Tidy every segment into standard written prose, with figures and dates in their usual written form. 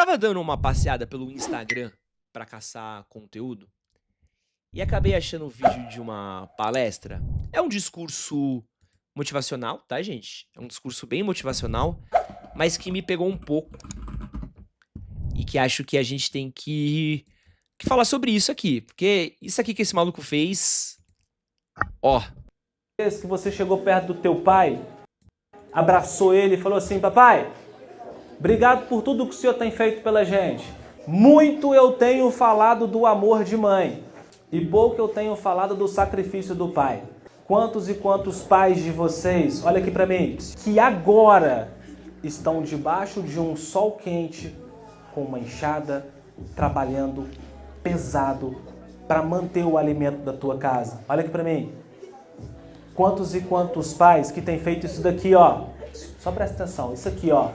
Tava dando uma passeada pelo Instagram pra caçar conteúdo e acabei achando um vídeo de uma palestra. É um discurso motivacional, tá, gente? É um discurso bem motivacional, mas que me pegou um pouco e que acho que a gente tem que falar sobre isso aqui, porque isso aqui que esse maluco fez, ó. Que você chegou perto do teu pai, abraçou ele e falou assim: papai, obrigado por tudo que o senhor tem feito pela gente. Muito eu tenho falado do amor de mãe e pouco eu tenho falado do sacrifício do pai. Quantos e quantos pais de vocês, olha aqui pra mim, que agora estão debaixo de um sol quente, com uma enxada, trabalhando pesado para manter o alimento da tua casa. Olha aqui pra mim. Quantos e quantos pais que têm feito isso daqui, ó. Só presta atenção, isso aqui, ó.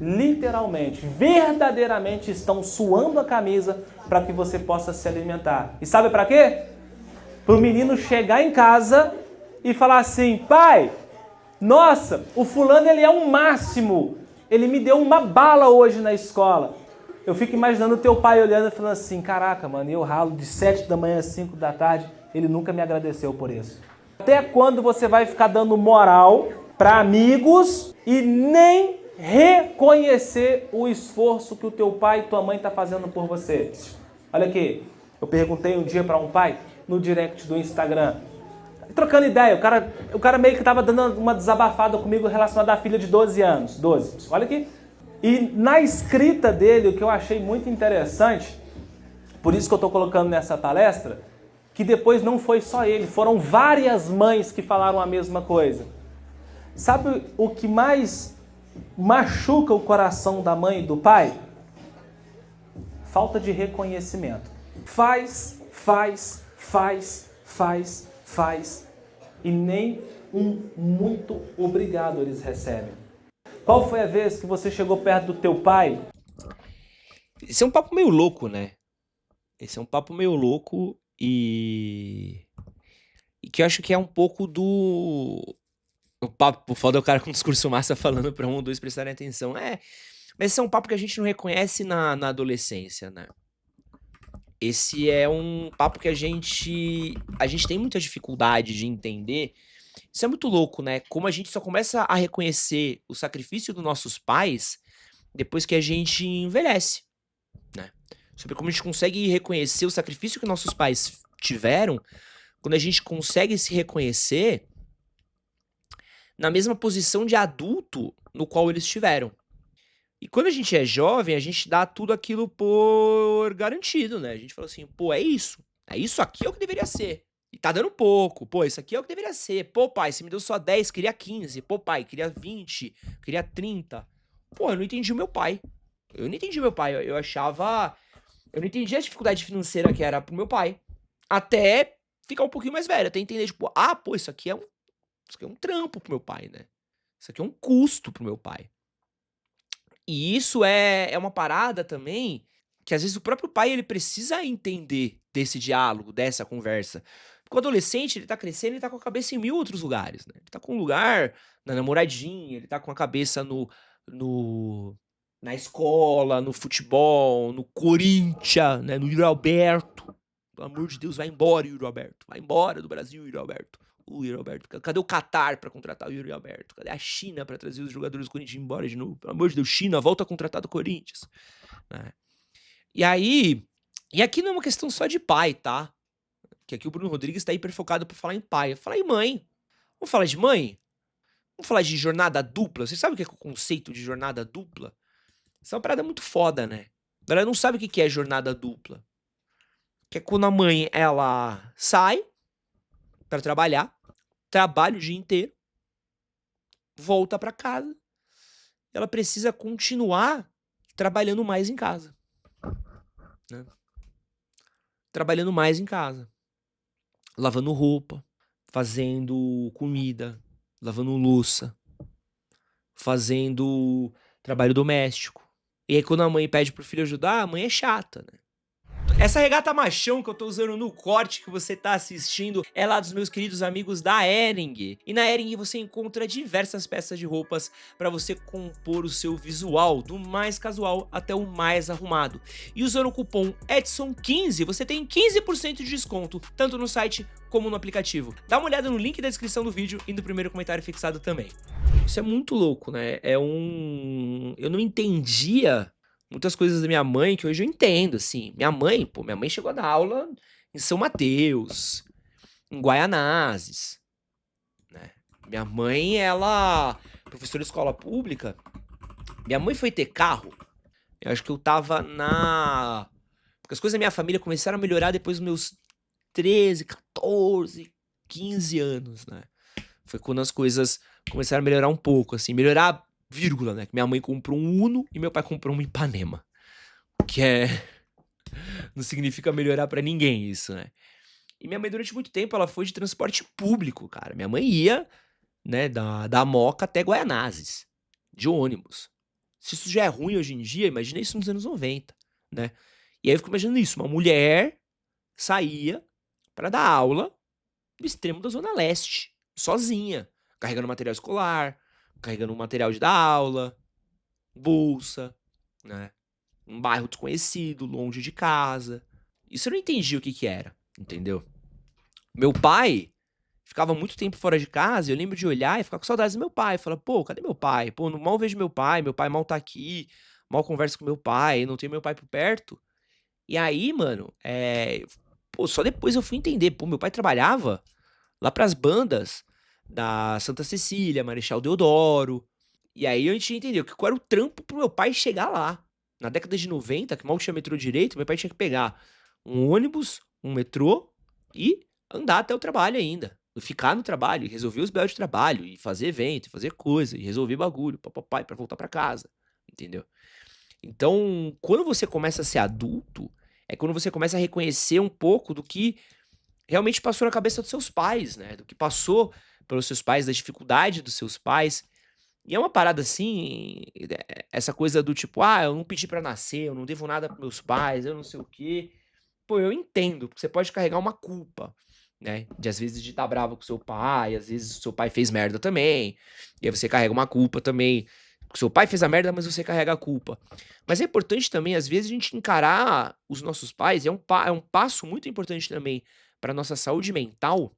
Literalmente, verdadeiramente estão suando a camisa para que você possa se alimentar. E sabe para quê? Para o menino chegar em casa e falar assim: pai, nossa, o fulano ele é um máximo. Ele me deu uma bala hoje na escola. Eu fico imaginando o teu pai olhando e falando assim: caraca, mano, eu ralo de 7 da manhã às 5 da tarde. Ele nunca me agradeceu por isso. Até quando você vai ficar dando moral para amigos e nem reconhecer o esforço que o teu pai e tua mãe tá fazendo por você? Olha aqui, eu perguntei um dia para um pai no direct do Instagram, trocando ideia, o cara meio que tava dando uma desabafada comigo relacionada à filha de 12 anos, 12, olha aqui. E na escrita dele, o que eu achei muito interessante, por isso que eu estou colocando nessa palestra, que depois não foi só ele, foram várias mães que falaram a mesma coisa. Sabe o que mais machuca o coração da mãe e do pai? Falta de reconhecimento. Faz, e nem um muito obrigado eles recebem. Qual foi a vez que você chegou perto do teu pai? Esse é um papo meio louco, né? Esse é um papo meio louco e que eu acho que é um pouco do... O papo foda é o cara com discurso massa falando pra um ou dois prestarem atenção. Mas esse é um papo que a gente não reconhece na adolescência, né? Esse é um papo que a gente tem muita dificuldade de entender. Isso é muito louco, né? Como a gente só começa a reconhecer o sacrifício dos nossos pais depois que a gente envelhece, né? Sobre como a gente consegue reconhecer o sacrifício que nossos pais tiveram quando a gente consegue se reconhecer na mesma posição de adulto no qual eles tiveram. E quando a gente é jovem, a gente dá tudo aquilo por garantido, né? A gente fala assim, pô, é isso aqui é o que deveria ser. E tá dando pouco, pô, isso aqui é o que deveria ser. Pô, pai, você me deu só 10, queria 15. Pô, pai, queria 20, queria 30. Pô, eu não entendi o meu pai. Eu não entendi o meu pai, eu achava... Eu não entendi a dificuldade financeira que era pro meu pai. Até ficar um pouquinho mais velho, até entender, tipo, pô, isso aqui é um trampo pro meu pai, né? Isso aqui é um custo pro meu pai. E isso é uma parada também que às vezes o próprio pai ele precisa entender desse diálogo, dessa conversa. Porque o adolescente, ele tá crescendo, ele tá com a cabeça em mil outros lugares, né? Ele tá com um lugar na namoradinha, ele tá com a cabeça na escola, no futebol, no Corinthians, né? No Yuri Alberto. Pelo amor de Deus, vai embora, Yuri Alberto. Vai embora do Brasil, Yuri Alberto. O Yuri Alberto. Cadê o Qatar pra contratar o Yuri Alberto? Cadê a China pra trazer os jogadores do Corinthians embora de novo? Pelo amor de Deus, China, volta a contratar do Corinthians. Né? E aí... E aqui não é uma questão só de pai, tá? Que aqui o Bruno Rodrigues tá hiper focado pra falar em pai. Falar em mãe. Vamos falar de mãe? Vamos falar de jornada dupla? Você sabe o que é o conceito de jornada dupla? Isso é uma parada muito foda, né? A galera não sabe o que é jornada dupla. Que é quando a mãe, ela sai pra trabalhar, trabalha o dia inteiro, volta pra casa, ela precisa continuar trabalhando mais em casa. Né? Trabalhando mais em casa. Lavando roupa, fazendo comida, lavando louça, fazendo trabalho doméstico. E aí quando a mãe pede pro filho ajudar, a mãe é chata, né? Essa regata machão que eu tô usando no corte que você tá assistindo é lá dos meus queridos amigos da Hering. E na Hering você encontra diversas peças de roupas para você compor o seu visual, do mais casual até o mais arrumado. E usando o cupom Edson15 você tem 15% de desconto, tanto no site como no aplicativo. Dá uma olhada no link da descrição do vídeo e no primeiro comentário fixado também. Isso é muito louco, né? Eu não entendia muitas coisas da minha mãe que hoje eu entendo, assim. Minha mãe chegou a dar aula em São Mateus, em Guaianazes, né? Minha mãe, professora de escola pública, minha mãe foi ter carro, eu acho que eu tava porque as coisas da minha família começaram a melhorar depois dos meus 13, 14, 15 anos, né? Foi quando as coisas começaram a melhorar um pouco, assim, melhorar, vírgula, né? Que minha mãe comprou um Uno e meu pai comprou um Ipanema. Que não significa melhorar pra ninguém isso, né? E minha mãe, durante muito tempo, ela foi de transporte público, cara. Minha mãe ia, né, da Moca até Guaianazes, de ônibus. Se isso já é ruim hoje em dia, imagina isso nos anos 90, né? E aí eu fico imaginando isso, uma mulher saía pra dar aula no extremo da Zona Leste, sozinha, carregando material escolar, carregando material de dar aula, bolsa, né? Um bairro desconhecido, longe de casa. Isso eu não entendi o que que era, entendeu? Meu pai ficava muito tempo fora de casa, e eu lembro de olhar e ficar com saudades do meu pai. Falar, pô, cadê meu pai? Pô, mal vejo meu pai mal tá aqui, mal converso com meu pai, não tenho meu pai por perto. E aí, mano, pô, só depois eu fui entender, pô, meu pai trabalhava lá pras bandas da Santa Cecília, Marechal Deodoro. E aí a gente entendeu que qual era o trampo pro meu pai chegar lá. Na década de 90, que mal tinha metrô direito, meu pai tinha que pegar um ônibus, um metrô e andar até o trabalho ainda. Ficar no trabalho, e resolver os belos de trabalho, e fazer evento, e fazer coisa, e resolver bagulho, papai, pra voltar pra casa. Entendeu? Então, quando você começa a ser adulto, é quando você começa a reconhecer um pouco do que realmente passou na cabeça dos seus pais, né? Do que passou pelos seus pais, da dificuldade dos seus pais. E é uma parada assim, essa coisa do tipo, eu não pedi pra nascer, eu não devo nada pros meus pais, eu não sei o quê. Pô, eu entendo, porque você pode carregar uma culpa, né? De às vezes de estar bravo com seu pai, às vezes o seu pai fez merda também, e aí você carrega uma culpa também. Porque seu pai fez a merda, mas você carrega a culpa. Mas é importante também, às vezes, a gente encarar os nossos pais, é um passo muito importante também pra nossa saúde mental,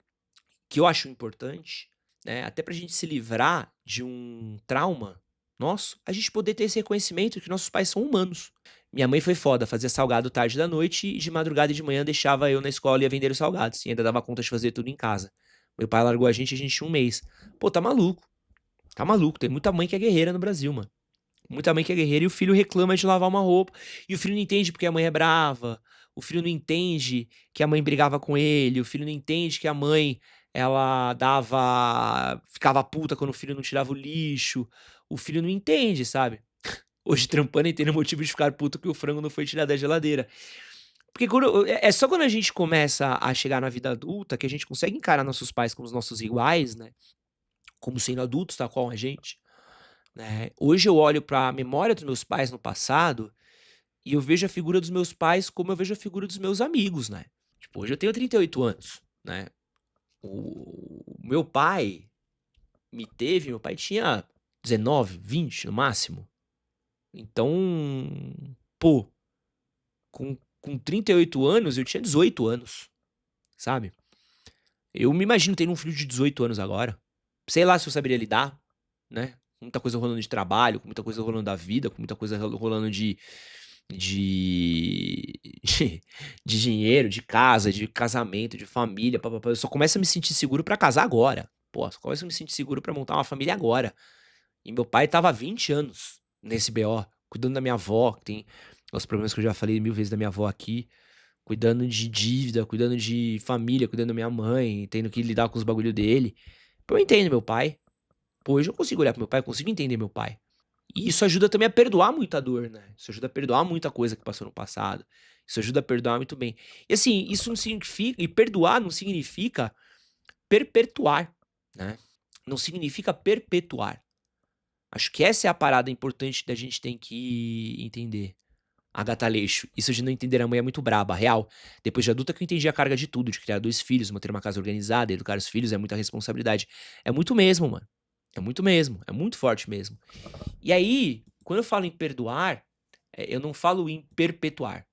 que eu acho importante, né, até pra gente se livrar de um trauma nosso, a gente poder ter esse reconhecimento que nossos pais são humanos. Minha mãe foi foda, fazia salgado tarde da noite e de madrugada e de manhã deixava eu na escola e ia vender os salgados, e ainda dava conta de fazer tudo em casa. Meu pai largou a gente tinha um mês. Pô, tá maluco. Tá maluco, tem muita mãe que é guerreira no Brasil, mano. Muita mãe que é guerreira e o filho reclama de lavar uma roupa. E o filho não entende porque a mãe é brava. O filho não entende que a mãe brigava com ele. O filho não entende que a mãe, ficava puta quando o filho não tirava o lixo. O filho não entende, sabe? Hoje trampando e tendo motivo de ficar puto que o frango não foi tirado da geladeira. Porque é só quando a gente começa a chegar na vida adulta que a gente consegue encarar nossos pais como os nossos iguais, né? Como sendo adultos, tal qual a gente, né? Hoje eu olho pra memória dos meus pais no passado e eu vejo a figura dos meus pais como eu vejo a figura dos meus amigos, né? Tipo, hoje eu tenho 38 anos, né? O meu pai meu pai tinha 19, 20 no máximo. Então, pô, com 38 anos eu tinha 18 anos, sabe? Eu me imagino tendo um filho de 18 anos agora. Sei lá se eu saberia lidar, né? Com muita coisa rolando de trabalho, com muita coisa rolando da vida, com muita coisa rolando de, de dinheiro, de casa, de casamento, de família, papapá. Eu só começo a me sentir seguro pra casar agora. Pô, só começo a me sentir seguro pra montar uma família agora. E meu pai tava há 20 anos nesse BO, cuidando da minha avó, que tem os problemas que eu já falei 1000 vezes da minha avó aqui, cuidando de dívida, cuidando de família, cuidando da minha mãe, tendo que lidar com os bagulho dele. Pô, eu entendo meu pai. Pô, hoje eu consigo olhar pro meu pai, eu consigo entender meu pai. E isso ajuda também a perdoar muita dor, né? Isso ajuda a perdoar muita coisa que passou no passado. Isso ajuda a perdoar muito bem. E assim, isso não significa. E perdoar não significa perpetuar, né? Não significa perpetuar. Acho que essa é a parada importante que a gente tem que entender. A gata Leixo. Isso de não entender a mãe é muito braba, real. Depois de adulta que eu entendi a carga de tudo, de criar 2 filhos, manter uma casa organizada, educar os filhos é muita responsabilidade. É muito mesmo, mano. É muito mesmo. É muito forte mesmo. E aí, quando eu falo em perdoar, eu não falo em perpetuar,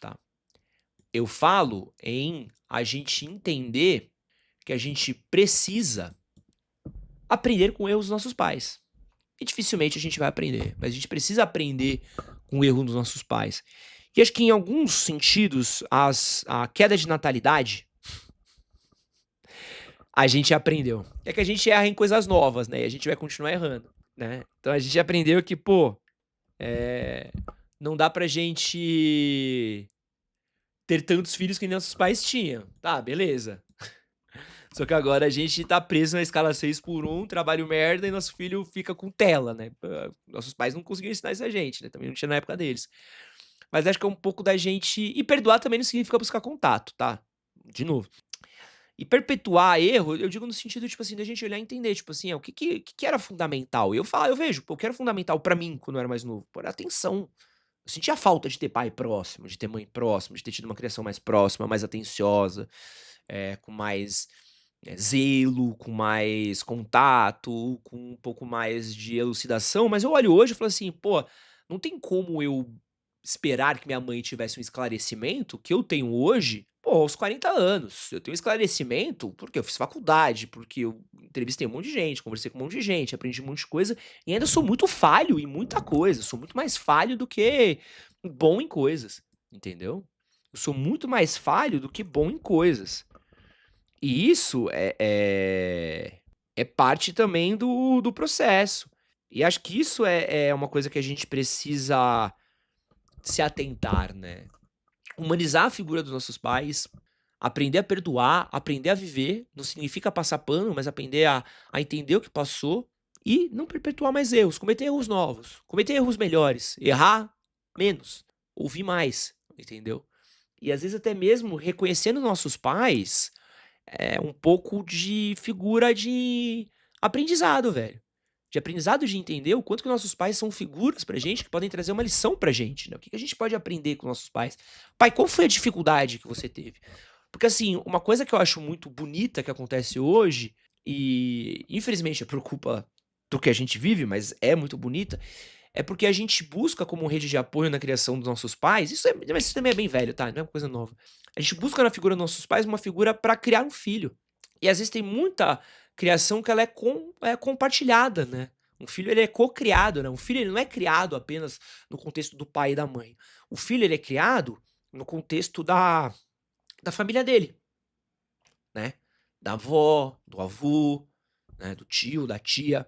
tá? Eu falo em a gente entender que a gente precisa aprender com erros dos nossos pais. E dificilmente a gente vai aprender, mas a gente precisa aprender com o erro dos nossos pais. E acho que em alguns sentidos, a queda de natalidade, a gente aprendeu. É que a gente erra em coisas novas, né? E a gente vai continuar errando, né? Então a gente aprendeu que, pô, não dá pra gente ter tantos filhos que nem nossos pais tinham. Tá, beleza. Só que agora a gente tá preso na escala 6x1, trabalho merda, e nosso filho fica com tela, né? Nossos pais não conseguiram ensinar isso a gente, né? Também não tinha na época deles. Mas acho que é um pouco da gente. E perdoar também não significa buscar contato, tá? De novo. E perpetuar erro, eu digo no sentido, tipo assim, da gente olhar e entender, tipo assim, o que era fundamental? Eu vejo, pô, o que era fundamental pra mim quando eu era mais novo? Pô, era atenção. Eu sentia falta de ter pai próximo, de ter mãe próximo, de ter tido uma criação mais próxima, mais atenciosa, com mais zelo, com mais contato, com um pouco mais de elucidação. Mas eu olho hoje e falo assim, pô, não tem como eu esperar que minha mãe tivesse um esclarecimento que eu tenho hoje, pô, aos 40 anos. Eu tenho esclarecimento porque eu fiz faculdade, porque eu entrevistei um monte de gente, conversei com um monte de gente, aprendi um monte de coisa, e ainda sou muito falho em muita coisa. Sou muito mais falho do que bom em coisas, entendeu? Eu sou muito mais falho do que bom em coisas. E isso é parte também do processo. E acho que isso é uma coisa que a gente precisa se atentar, né? Humanizar a figura dos nossos pais, aprender a perdoar, aprender a viver, não significa passar pano, mas aprender a entender o que passou e não perpetuar mais erros, cometer erros novos, cometer erros melhores, errar menos, ouvir mais, entendeu? E às vezes até mesmo reconhecendo nossos pais um pouco de figura de aprendizado, velho. De aprendizado de entender o quanto que nossos pais são figuras pra gente, que podem trazer uma lição pra gente, né? O que que a gente pode aprender com nossos pais? Pai, qual foi a dificuldade que você teve? Porque, assim, uma coisa que eu acho muito bonita que acontece hoje, e infelizmente é por culpa do que a gente vive, mas é muito bonita, é porque a gente busca como rede de apoio na criação dos nossos pais, mas isso também é bem velho, tá? Não é uma coisa nova. A gente busca na figura dos nossos pais uma figura pra criar um filho. E às vezes tem muita criação que ela é compartilhada, né? Um filho ele é co-criado, né? Um filho ele não é criado apenas no contexto do pai e da mãe. O filho ele é criado no contexto da família dele, né? Da avó, do avô, né? Do tio, da tia.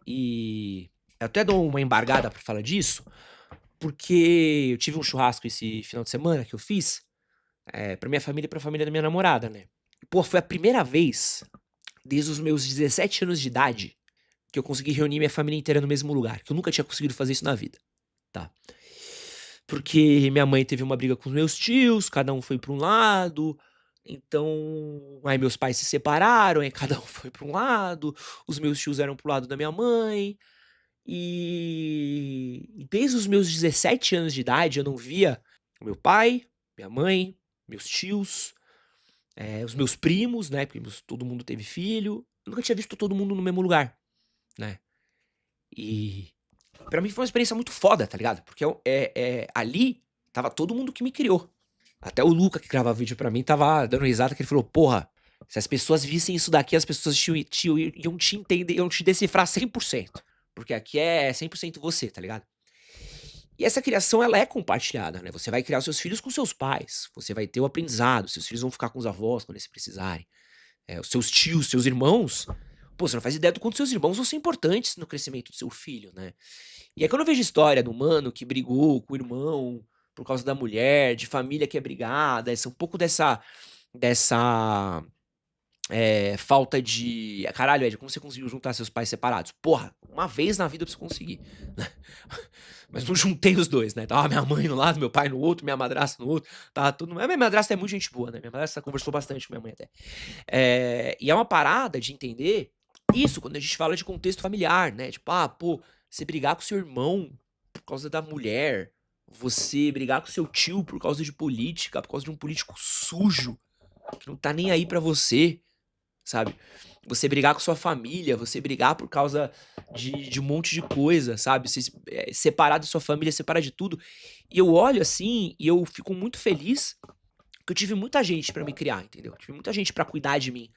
E eu até dou uma embargada pra falar disso, porque eu tive um churrasco esse final de semana que eu fiz, pra minha família e pra família da minha namorada, né? Pô, foi a primeira vez, desde os meus 17 anos de idade, que eu consegui reunir minha família inteira no mesmo lugar, que eu nunca tinha conseguido fazer isso na vida, tá? Porque minha mãe teve uma briga com os meus tios, cada um foi pra um lado, então aí meus pais se separaram, aí cada um foi pra um lado, os meus tios eram pro lado da minha mãe, e desde os meus 17 anos de idade eu não via o meu pai, minha mãe, meus tios, os meus primos, né, porque todo mundo teve filho, eu nunca tinha visto todo mundo no mesmo lugar, né. E pra mim foi uma experiência muito foda, tá ligado? Porque ali tava todo mundo que me criou. Até o Luca que grava vídeo pra mim tava dando risada que ele falou: "Porra, se as pessoas vissem isso daqui, as pessoas iam te entender, iam te decifrar 100%, porque aqui é 100% você, tá ligado?" E essa criação ela é compartilhada, né? Você vai criar os seus filhos com seus pais, você vai ter o aprendizado, seus filhos vão ficar com os avós quando eles precisarem. Os seus tios, seus irmãos, pô, você não faz ideia do quanto seus irmãos vão ser importantes no crescimento do seu filho, né? E aí quando eu vejo história do mano que brigou com o irmão por causa da mulher, de família que é brigada, essa um pouco dessa falta de caralho, Ed, como você conseguiu juntar seus pais separados? Porra, uma vez na vida eu preciso conseguir, né? Mas não juntei os dois, né? Tava minha mãe no lado, meu pai no outro, minha madrasta no outro, tava tudo. Minha madrasta é muito gente boa, né? Minha madrasta conversou bastante com minha mãe até. E é uma parada de entender isso quando a gente fala de contexto familiar, né? Tipo, pô, você brigar com seu irmão por causa da mulher, você brigar com seu tio por causa de política, por causa de um político sujo, que não tá nem aí pra você, sabe? Você brigar com sua família, você brigar por causa de um monte de coisa, sabe? Você separar da sua família, separar de tudo. E eu olho assim e eu fico muito feliz que eu tive muita gente pra me criar, entendeu? Tive muita gente pra cuidar de mim,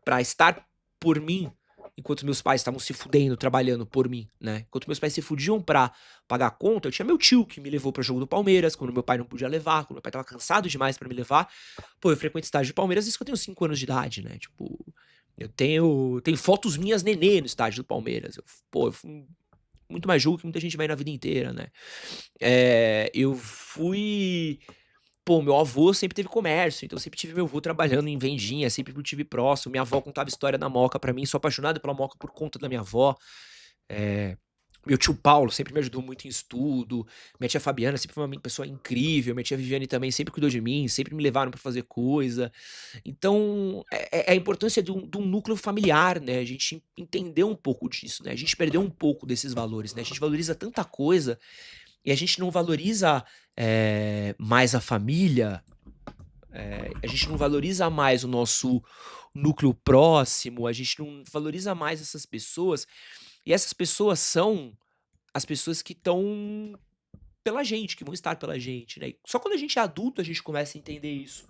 pra estar por mim, enquanto meus pais estavam se fudendo, trabalhando por mim, né? Enquanto meus pais se fudiam pra pagar a conta, eu tinha meu tio que me levou pra jogo do Palmeiras, quando meu pai não podia levar, quando meu pai tava cansado demais pra me levar. Pô, eu frequento estádio de Palmeiras desde que eu tenho 5 anos de idade, né? Tipo, eu tenho fotos minhas nenê no estádio do Palmeiras. Eu fui muito mais jogo que muita gente vai na vida inteira, né? Eu fui. Pô, meu avô sempre teve comércio, então eu sempre tive meu avô trabalhando em vendinha, sempre me tive próximo. Minha avó contava história da Moca pra mim, sou apaixonado pela Moca por conta da minha avó. Eh, Meu tio Paulo sempre me ajudou muito em estudo. Minha tia Fabiana sempre foi uma pessoa incrível. Minha tia Viviane também sempre cuidou de mim, sempre me levaram pra fazer coisa. Então, é a importância de um núcleo familiar, né? A gente entender um pouco disso, né? A gente perdeu um pouco desses valores, né? A gente valoriza tanta coisa e a gente não valoriza mais a família, a gente não valoriza mais o nosso núcleo próximo, a gente não valoriza mais essas pessoas. E essas pessoas são as pessoas que estão pela gente, que vão estar pela gente, né? Só quando a gente é adulto a gente começa a entender isso.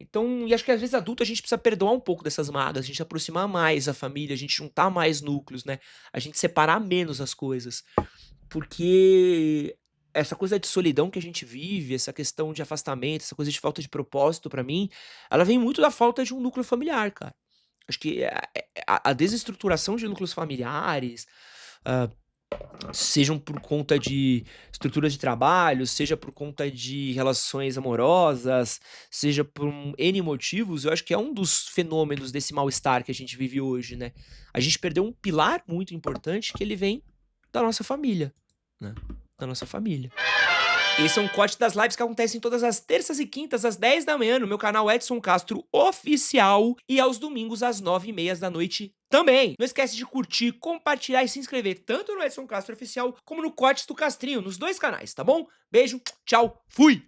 Então, e acho que às vezes adulto a gente precisa perdoar um pouco dessas mágoas, a gente aproximar mais a família, a gente juntar mais núcleos, né? A gente separar menos as coisas. Porque essa coisa de solidão que a gente vive, essa questão de afastamento, essa coisa de falta de propósito pra mim, ela vem muito da falta de um núcleo familiar, cara. Acho que a desestruturação de núcleos familiares, hã, sejam por conta de estrutura de trabalho, seja por conta de relações amorosas, seja por N motivos, eu acho que é um dos fenômenos desse mal-estar que a gente vive hoje, né. A gente perdeu um pilar muito importante que ele vem da nossa família, né, da nossa família. Esse é um corte das lives que acontecem todas as terças e quintas às 10 da manhã no meu canal Edson Castro Oficial e aos domingos às 9h30 da noite também. Não esquece de curtir, compartilhar e se inscrever tanto no Edson Castro Oficial como no Cortes do Castrinho, nos dois canais, tá bom? Beijo, tchau, fui!